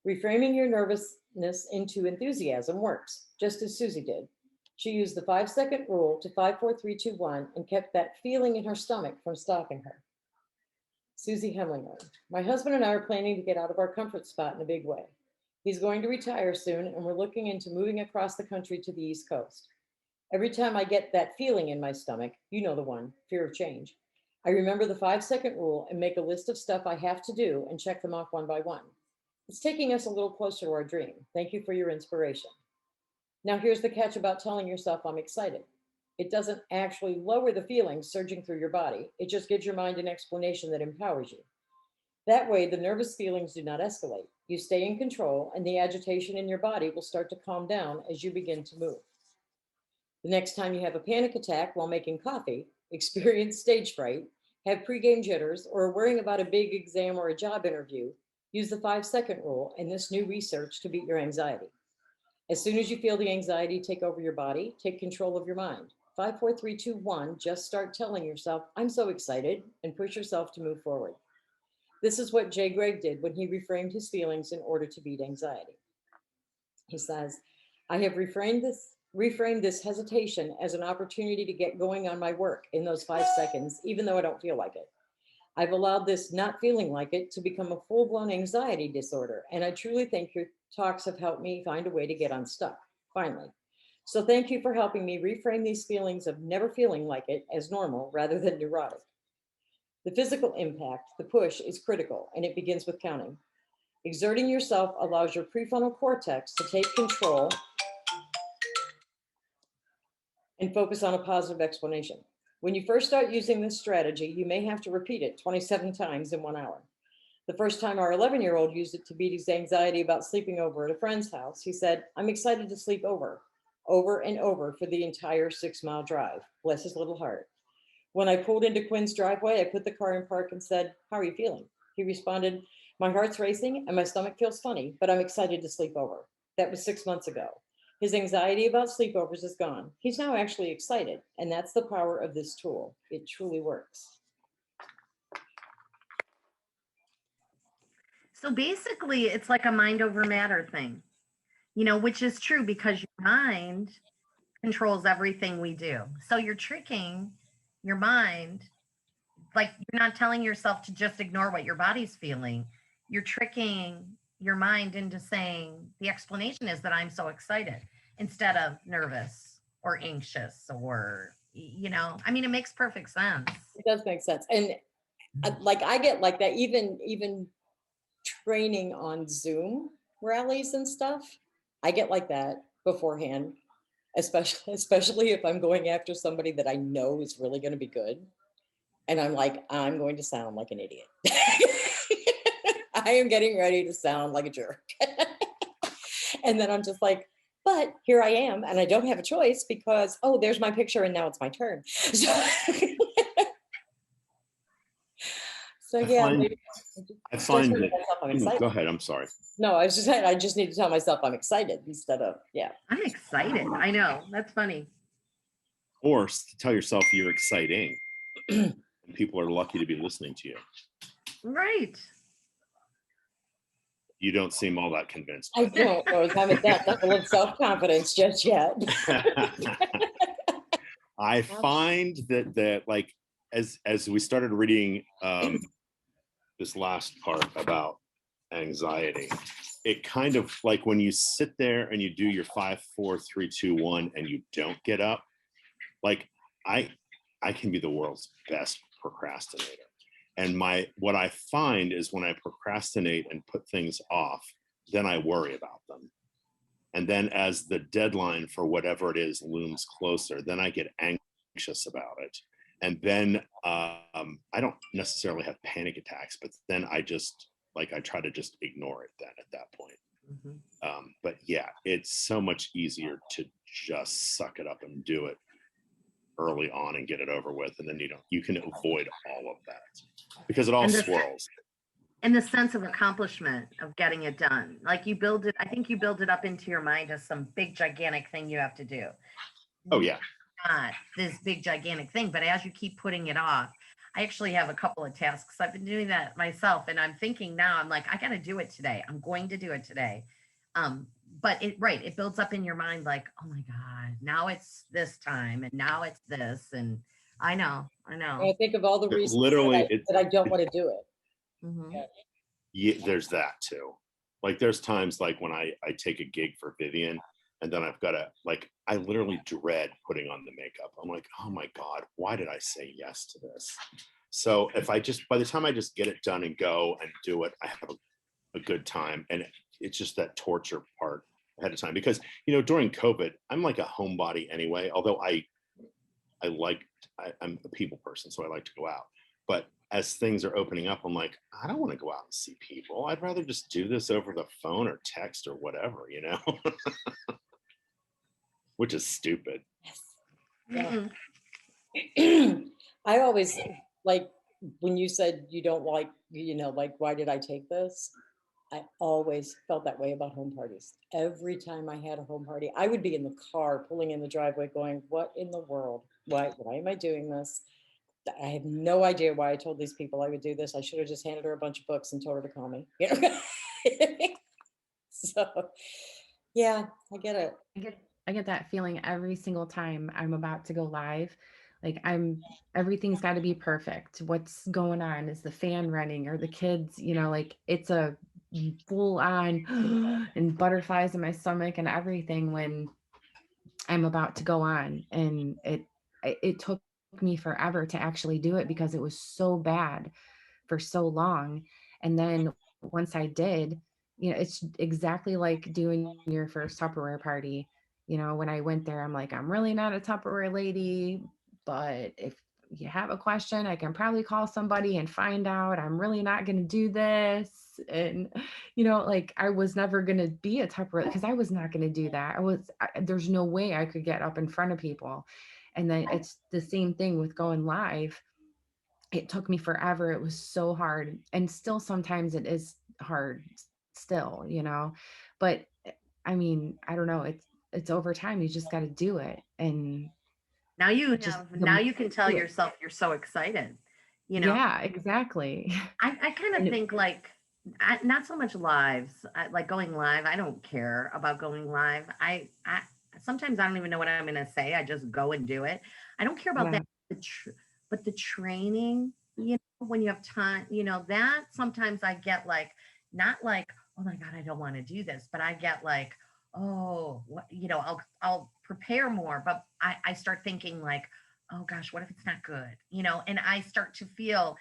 Reframing your nervousness into enthusiasm works, just as Susie did. She used the 5-second rule to 5, 4, 3, 2, 1 and kept that feeling in her stomach from stopping her. Susie Hemlinger. My husband and I are planning to get out of our comfort spot in a big way. He's going to retire soon, and we're looking into moving across the country to the East Coast. Every time I get that feeling in my stomach, you know the one, fear of change, I remember the 5-second rule and make a list of stuff I have to do and check them off one by one. It's taking us a little closer to our dream. Thank you for your inspiration. Now, here's the catch about telling yourself I'm excited. It doesn't actually lower the feelings surging through your body. It just gives your mind an explanation that empowers you. That way, the nervous feelings do not escalate. You stay in control, and the agitation in your body will start to calm down as you begin to move. The next time you have a panic attack while making coffee, experience stage fright, have pregame jitters, or are worrying about a big exam or a job interview, use the 5-second rule and this new research to beat your anxiety. As soon as you feel the anxiety take over your body, take control of your mind. 5, 4, 3, 2, 1, just start telling yourself, "I'm so excited," and push yourself to move forward. This is what Jay Gregg did when he reframed his feelings in order to beat anxiety. He says, "I have reframed this hesitation as an opportunity to get going on my work in those 5 seconds, even though I don't feel like it. I've allowed this not feeling like it to become a full-blown anxiety disorder, and I truly think your talks have helped me find a way to get unstuck, finally. So thank you for helping me reframe these feelings of never feeling like it as normal rather than neurotic." The physical impact, the push, is critical, and it begins with counting. Exerting yourself allows your prefrontal cortex to take control and focus on a positive explanation. When you first start using this strategy, you may have to repeat it 27 times in 1 hour. The first time our 11-year-old used it to beat his anxiety about sleeping over at a friend's house, he said, "I'm excited to sleep over and over for the entire 6-mile drive." Bless his little heart. When I pulled into Quinn's driveway, I put the car in park and said, "How are you feeling?" He responded, "My heart's racing and my stomach feels funny, but I'm excited to sleep over." That was 6 months ago. His anxiety about sleepovers is gone. He's now actually excited, and that's the power of this tool. It truly works. So basically, it's like a mind over matter thing, which is true because your mind controls everything we do. So you're tricking your mind, like you're not telling yourself to just ignore what your body's feeling. You're tricking your mind into saying the explanation is that I'm so excited instead of nervous or anxious or, it makes perfect sense. It does make sense. And I get like that, even training on Zoom rallies and stuff, I get like that beforehand, especially if I'm going after somebody that I know is really going to be good. And I'm like, I'm going to sound like an idiot. I am getting ready to sound like a jerk. And then I'm just like, but here I am, and I don't have a choice because, oh, there's my picture, and now it's my turn. So I yeah, find- maybe I just find tell that. myself I'm Go excited. ahead. I'm sorry. No, I was just saying, I just need to tell myself I'm excited instead of, yeah. I'm excited. I know. That's funny. Or tell yourself you're exciting. And people are lucky to be listening to you. Right. You don't seem all that convinced. I don't know if I'm at that level of self-confidence just yet. I find that like as we started reading this last part about anxiety, it kind of like when you sit there and you do your 5, 4, 3, 2, 1 and you don't get up, like I can be the world's best procrastinator. And what I find is when I procrastinate and put things off, then I worry about them. And then as the deadline for whatever it is looms closer, then I get anxious about it. And then I don't necessarily have panic attacks, but then I try to just ignore it then at that point. Mhm. But yeah, it's so much easier to just suck it up and do it early on and get it over with. And then you can avoid all of that because it all And swirls. And the sense of accomplishment of getting it done. Like I think you build it up into your mind as some big gigantic thing you have to do. Oh yeah. Not this big gigantic thing, but as you keep putting it off, I actually have a couple of tasks. I've been doing that myself, and I'm thinking now, I'm like, I got to do it today. I'm going to do it today. But it builds up in your mind like, oh my God, now it's this time, and now it's this, and I know. I think of all the reasons Literally, that I don't want to do it. Mhm. Yeah, there's that too. Like there's times like when I take a gig for Vivian and then I've got to I literally dread putting on the makeup. I'm like, oh my God, why did I say yes to this? So by the time I just get it done and go and do it, I have a good time. And it's just that torture part ahead of time because, during COVID, I'm like a homebody anyway, although I'm a people person, so I like to go out. But as things are opening up, I'm like, I don't want to go out and see people. I'd rather just do this over the phone or text or whatever, which is stupid. Yeah. Mhm. I always like when you said you don't like, why did I take this? I always felt that way about home parties. Every time I had a home party, I would be in the car pulling in the driveway going, what in the world? Why am I doing this? I have no idea why I told these people I would do this. I should have just handed her a bunch of books and told her to call me. So yeah, I get it. I get that feeling every single time I'm about to go live. Like everything's got to be perfect. What's going on? Is the fan running? Or the kids, like it's a full on and butterflies in my stomach and everything when I'm about to go on. And it took me forever to actually do it because it was so bad for so long. And then once I did, it's exactly like doing your first Tupperware party. When I went there, I'm like, I'm really not a Tupperware lady, but if you have a question, I can probably call somebody and find out. I'm really not going to do this. And, I was never going to be a Tupperware because I was not going to do that. There's no way I could get up in front of people. And then it's the same thing with going live. It took me forever. It was so hard. And still sometimes it is hard still, but I mean, I don't know. It's over time. You just got to do it. And Now you just have now you can tell do it. yourself you're so excited. Yeah, exactly. I kind of And think like not so much lives, like going live. I don't care about going live. I sometimes I don't even know what I'm going to say. I just go and do it. I don't care about yeah, that. But the training, when you have time, that sometimes I get like, not like, oh my God, I don't want to do this, but I get like, oh, what, I'll prepare more, but I start thinking like, oh gosh, what if it's not good? And I start to feel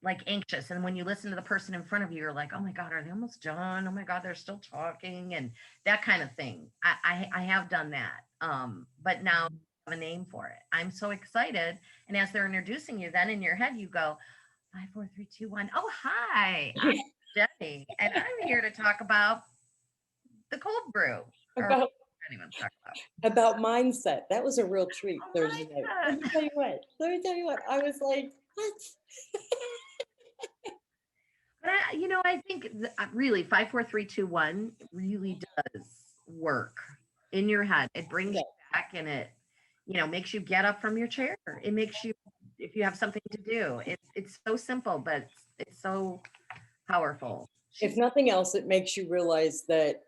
like anxious. And when you listen to the person in front of you, you're like, oh my God, are they almost done? Oh my God, they're still talking, and that kind of thing. I have done that. But now I have a name for it. I'm so excited. And as they're introducing you, then in your head you go, 5, 4, 3, 2, 1. Oh, hi. I'm Jenny, and I'm here to talk about the cold brew. Or About I don't even talk about. about mindset. That was a real treat Oh Thursday my night. Let me God. tell you what. Let me tell you what. I was like, what? But I think really 5, 4, 3, 2, 1 really does work in your head. It brings Yeah. you back and it, makes you get up from your chair. It makes you, if you have something to do, it's so simple, but it's so powerful. If nothing else, it makes you realize that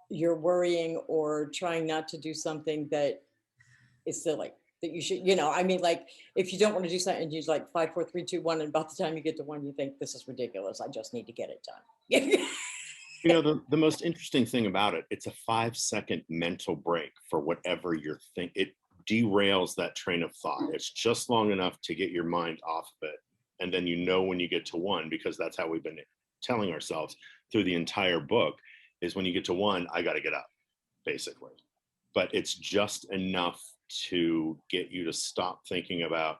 you're worrying or trying not to do something that is silly. That you should, I mean, like if you don't want to do something, and you like 5, 4, 3, 2, 1, and about the time you get to 1, you think this is ridiculous. I just need to get it done. The most interesting thing about it, it's a 5-second mental break for whatever you're thinking. It derails that train of thought. It's just long enough to get your mind off of it. And then when you get to 1, because that's how we've been telling ourselves through the entire book, is when you get to 1, I got to get up, basically. But it's just enough to get you to stop thinking about,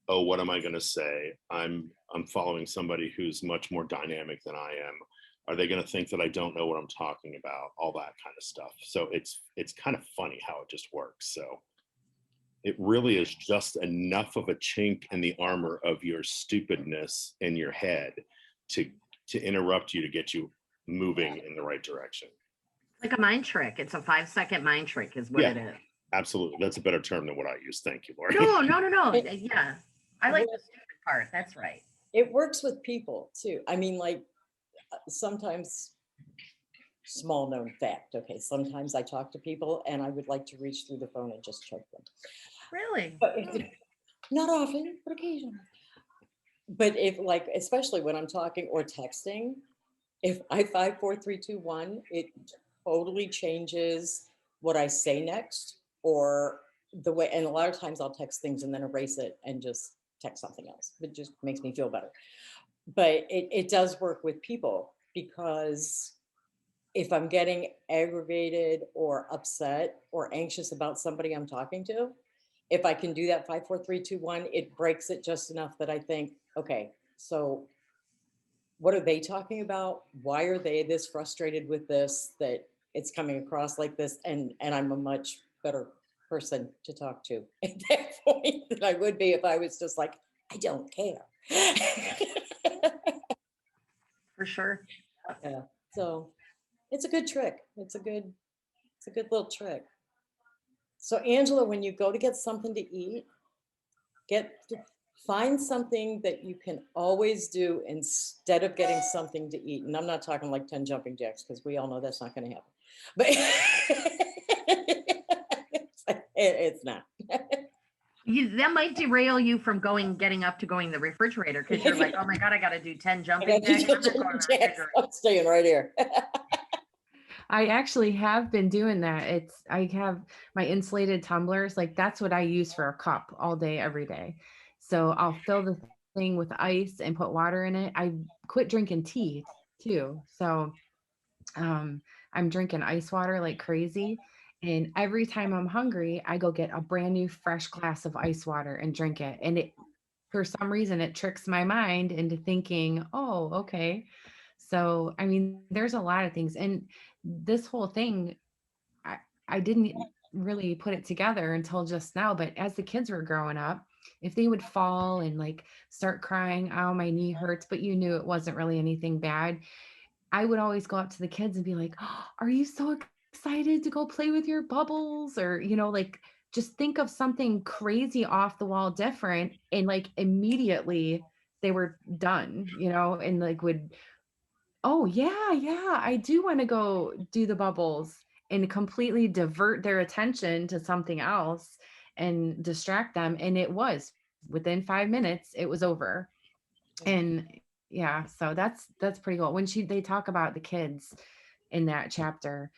oh, what am I going to say? I'm following somebody who's much more dynamic than I am. Are they going to think that I don't know what I'm talking about? All that kind of stuff. So it's kind of funny how it just works. So it really is just enough of a chink in the armor of your stupidness in your head to interrupt you, to get you moving in the right direction. Like a mind trick. It's a 5-second mind trick is what Yeah. it is. Absolutely. That's a better term than what I use. Thank you, Lori. No. Yeah. I like the stupid part. That's right. It works with people too. I mean, like sometimes, small known fact. Okay, sometimes I talk to people and I would like to reach through the phone and just choke them. Really? But not often, but occasionally. But if like, especially when I'm talking or texting, if I 5, 4, 3, 2, 1, it totally changes what I say next, or the way. And a lot of times I'll text things and then erase it and just text something else. It just makes me feel better. But it does work with people, because if I'm getting aggravated or upset or anxious about somebody I'm talking to, if I can do that 5, 4, 3, 2, 1, it breaks it just enough that I think, okay, so what are they talking about? Why are they this frustrated with this, that it's coming across like this? And I'm a much better person to talk to at that point than I would be if I was just like, I don't care. For sure. Yeah. So it's a good trick. It's a good little trick. So Angela, when you go to get something to eat, find something that you can always do instead of getting something to eat. And I'm not talking like 10 jumping jacks, because we all know that's not going to happen. But it's not. That might derail you from getting up to going to the refrigerator, because you're like, oh my God, I got to do 10 jumping jacks. I'm not going to the refrigerator. I'm staying right here. I actually have been doing that. I have my insulated tumblers, like that's what I use for a cup all day, every day. So I'll fill the thing with ice and put water in it. I quit drinking tea too. So I'm drinking ice water like crazy. And every time I'm hungry, I go get a brand new fresh glass of ice water and drink it. And for some reason, it tricks my mind into thinking, oh, okay. So, I mean, there's a lot of things. And this whole thing, I didn't really put it together until just now. But as the kids were growing up, if they would fall and like start crying, oh, my knee hurts, but you knew it wasn't really anything bad, I would always go up to the kids and be like, oh, are you so excited to go play with your bubbles? Or, like just think of something crazy off the wall different. And like immediately they were done, and like oh yeah, I do want to go do the bubbles, and completely divert their attention to something else and distract them. And it was within 5 minutes, it was over. And yeah, so that's pretty cool. When they talk about the kids in that chapter,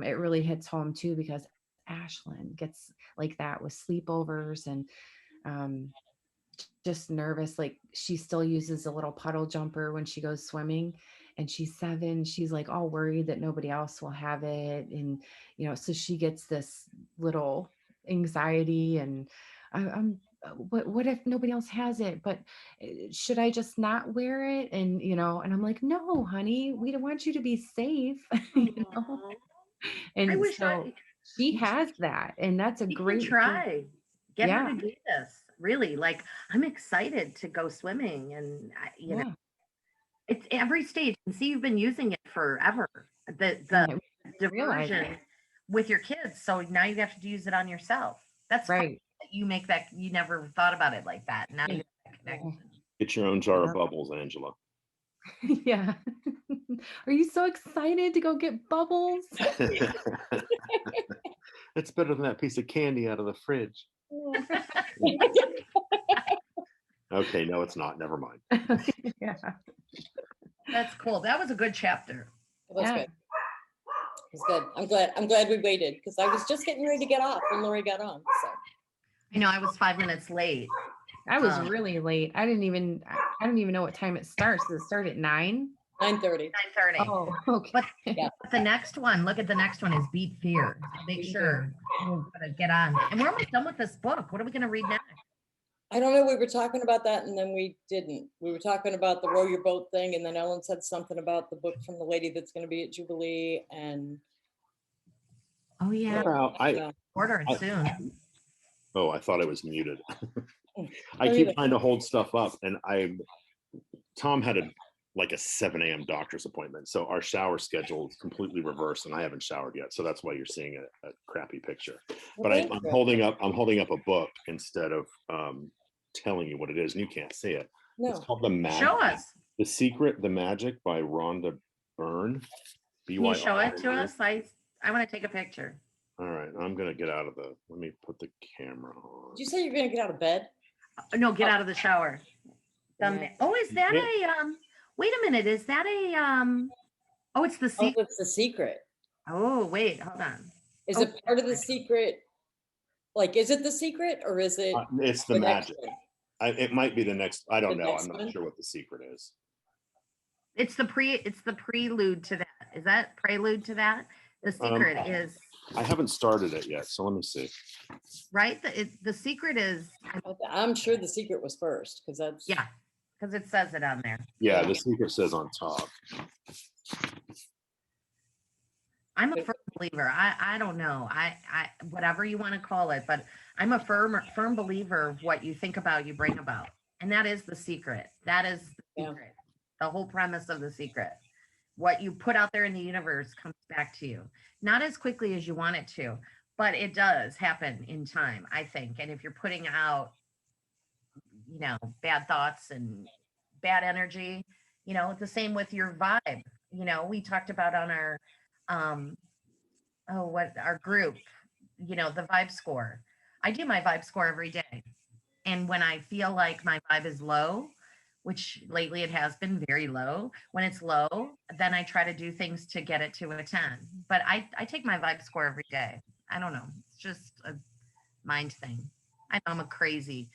it really hits home too, because Ashlyn gets like that with sleepovers and um, just nervous. Like she still uses a little puddle jumper when she goes swimming, and she's 7. She's like all worried that nobody else will have it, and so she gets this little anxiety. And what if nobody else has it? But should I just not wear it? And, and I'm like, no, honey, we don't want you to be safe. Aw. I And wish so I, she has that. And that's a you can great thing. try. Get her Yeah. to do this. Really, like I'm excited to go swimming, and Yeah. it's every stage. And see, you've been using it forever. The And I didn't realize diversion it. with your kids. So now you have to use it on yourself. That's fun Right. that you make that. You never thought about it like that. Now Yeah. you have that connection. Get your own jar of Yeah. bubbles, Angela. Yeah. Are you so excited to go get bubbles? It's better than that piece of candy out of the fridge. Okay, no, it's not. Never mind. Yeah. That's cool. That was a good chapter. It was Yeah. good. It was good. I'm glad we waited because I was just getting ready to get off when Lori got on. So I know I was 5 minutes late. I was Um, really late. I don't even know what time it starts. Does it start at 9? 9:30. 9:30. Oh, okay. But Yeah. the next one, look at the next one is Beat Fear. So make Beat sure we're gonna get on. And we're almost done with this book. What are we gonna read next? I don't know. We were talking about that and then we didn't. We were talking about the row your boat thing, and then Ellen said something about the book from the lady that's going to be at Jubilee. And Oh yeah, Well, order it I- soon. oh, I thought I was muted. I Don't keep either. trying to hold stuff up, and Tom had a 7 a.m. doctor's appointment, so our shower schedule is completely reversed, and I haven't showered yet, so that's why you're seeing a crappy picture. But thank I'm you. holding up a book instead of telling you what it is, and you can't see it. It's No. called The Magic. Show us. The Secret, The Magic by Rhonda Byrne. Can you show it to us? I want to take a picture. All right, I'm gonna get out of let me put the camera on. Did you say you're going to get out of bed? No, get out of the shower. Thumbnail. Oh, is that Yeah. wait a minute, is that oh, it's the Oh, secret. it's the secret. Oh, wait, hold on. Is Oh, it part of the secret? Like, is it the secret or is it It's the next magic. one? It might be the next. I don't The know. next I'm not one? sure what the secret is. It's the prelude to that. Is that prelude to that? The secret is I haven't started it yet, so let me see. right. The secret is I'm sure the secret was first because that's yeah, because it says it on there. Yeah, the secret says on top. I'm a firm believer. I don't know. I whatever you want to call it, but I'm a firm believer of what you think about, you bring about. And that is the secret. That is the Yeah. secret. The whole premise of the secret. What you put out there in the universe comes back to you. Not as quickly as you want it to, but it does happen in time, I think. And if you're putting out, bad thoughts and bad energy, the same with your vibe. We talked about on our our group, the vibe score. I do my vibe score every day. And when I feel like my vibe is low, which lately it has been very low, when it's low, then I try to do things to get it to a 10. But I take my vibe score every day. I don't know. It's just a mind thing. I know I'm a crazy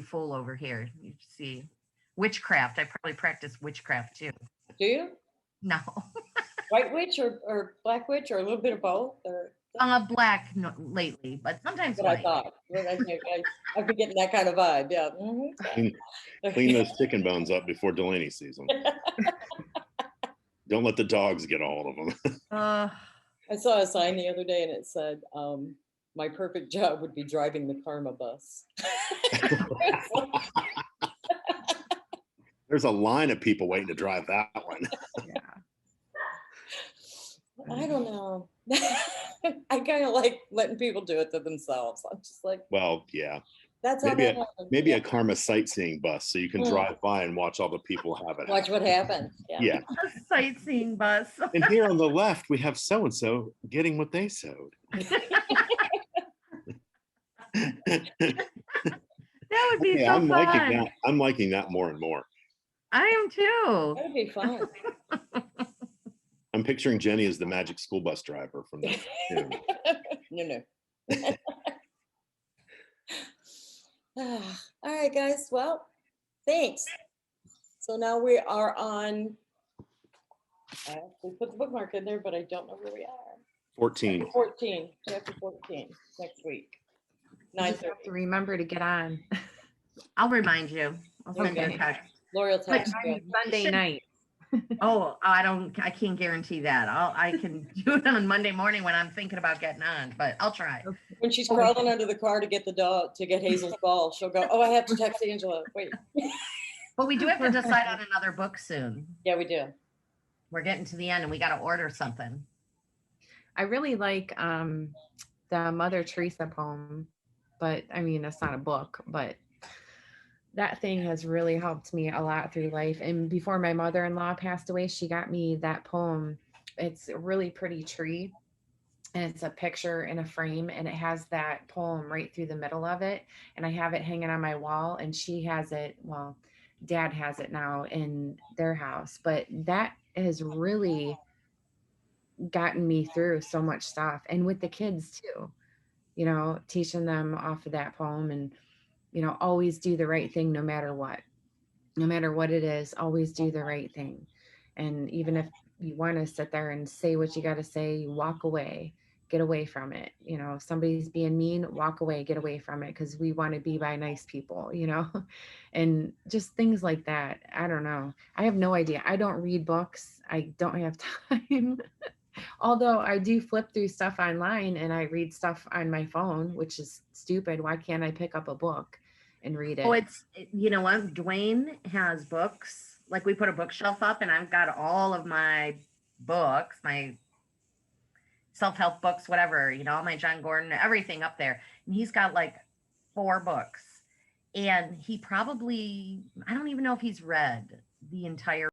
fool over here. You see, witchcraft. I probably practice witchcraft too. Do you? No. White witch or black witch or a little bit of both? Or Black lately, but sometimes that's what I white. thought. But I've been getting that kind of vibe. Yeah. Mhm. Clean those chicken bones up before Delaney sees them. Don't let the dogs get a hold of them. I saw a sign the other day and it said, my perfect job would be driving the karma bus. There's a line of people waiting to drive that one. Yeah. I don't know. I kind of like letting people do it to themselves. I'm just like, Well, yeah. that's how Maybe that happens. Maybe Yeah. a karma sightseeing bus so you can Mm. drive by and watch all the people have it. Watch what happens. Yeah. Yeah. A sightseeing bus. And here on the left, we have so-and-so getting what they sowed. That would be Okay, so I'm fun. liking that. I'm liking that more and more. I am too. That would be fun. I'm picturing Jenny as the magic school bus driver from the cartoon. No. All right, guys. Well, thanks. So now we are on. We put the bookmark in there, but I don't know where we are. 14. 14, chapter 14, next week. You just 9:30. have to remember to get on. I'll remind you. I'll send you a Okay. text. Lori will But text you. Sunday should- night. Oh, I can't guarantee that. I can do it on Monday morning when I'm thinking about getting on, but I'll try. When she's crawling under the car to get the dog, to get Hazel's ball, she'll go, oh, I have to text Angela. Wait. But we do have to decide on another book soon. Yeah, we do. We're getting to the end and we got to order something. I really like the Mother Teresa poem, but I mean, it's not a book, but that thing has really helped me a lot through life. And before my mother-in-law passed away, she got me that poem. It's a really pretty tree, and it's a picture in a frame, and it has that poem right through the middle of it. And I have it hanging on my wall, and she has it, well, Dad has it now in their house, but that has really gotten me through so much stuff. And with the kids too, you know, teaching them off of that poem, and you know, always do the right thing no matter what. No matter what it is, always do the right thing. And even if you want to sit there and say what you got to say, walk away, get away from it. You know, if somebody's being mean, walk away, get away from it, because we want to be by nice people, you know, and just things like that. I don't know. I have no idea. I don't read books. I don't have time. Although I do flip through stuff online and I read stuff on my phone, which is stupid. Why can't I pick up a book and read it? Oh, you know what? Dwayne has books. Like we put a bookshelf up and I've got all of my books, my self-help books, whatever, you know, all my John Gordon, everything up there. And he's got like 4 books. And he probably, I don't even know if he's read the entire